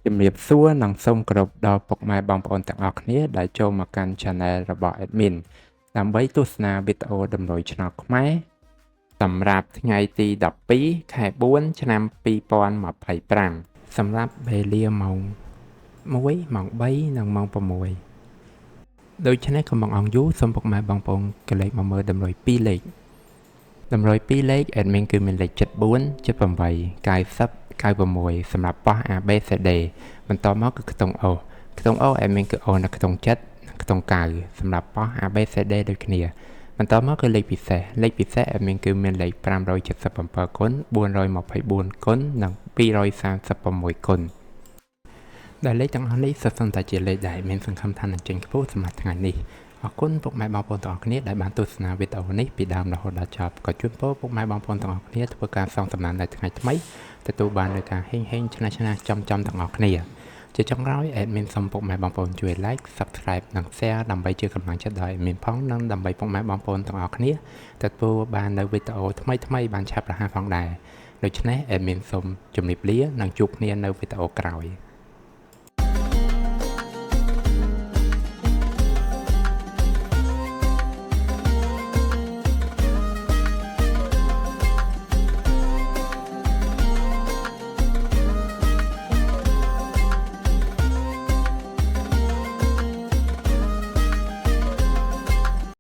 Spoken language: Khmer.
ជំរាបសួរនិងសូមគោរពដល់ពុកម៉ែបងប្អូនទាំងអស់គ្នាដែលចូលមកកាន់ Channel របស់ Admin ដើម្បីទស្សនាវីដេអូតម្រុយឆ្នោតខ្មែរសម្រាប់ថ្ងៃទី12ខែ4ឆ្នាំ2025សម្រាប់វេលាម៉ោង1ម៉ោង3និងម៉ោង6ដូច្នេះកុំបង្អង់យូរសូមពុកម៉ែបងប្អូនកលេចមកមើលតម្រុយ2លេខតម្រុយ2លេខ Admin គឺមានលេខ74 78 90 96សម្រាប់ប៉ោះ ABCD បន្តមកគឺខ្ទង់ O ខ្ទង់ O Admin គឺ O នៅខ្ទង់7ខ្ទង់9សម្រាប់ប៉ោះ ABCD ដូចគ្នាបន្តមកគឺលេខពិសេស Admin គឺមានលេខ577គុណ424គុណនិង236គុណដែលលេខទាំងអស់នេះសុទ្ធសឹងតែជាលេខដែលមានសង្ឃឹមថានឹងចេញខ្ពស់សម្រាប់ថ្ងៃនេះអរគុណពុកម៉ែបងប្អូនទាំងអស់គ្នាដែលបានទស្សនាវីដេអូនេះពីដើមរហូតដល់ចប់ក៏ជូនពរពុកម៉ែបងប្អូនទាំងអស់គ្នាធ្វើការសងសំណាននៅថ្ងៃថ្មីទទួលបាននូវការហេងឆ្នះចំទាំងអស់គ្នាជាចុងក្រោយ Admin សូមពុកម៉ែបងប្អូនជួយ Like Subscribe និង Share ដើម្បីជាកម្លាំងចិត្តដល់ Admin ផងនិងដើម្បីពុកម៉ែបងប្អូនទាំងអស់គ្នាទទួលបាននូវវីដេអូថ្មីបានឆាប់រហ័សផងដែរដូច្នេះ Admin សូមជម្រាបលានិងជួបគ្នានៅវីដេអូក្រោយ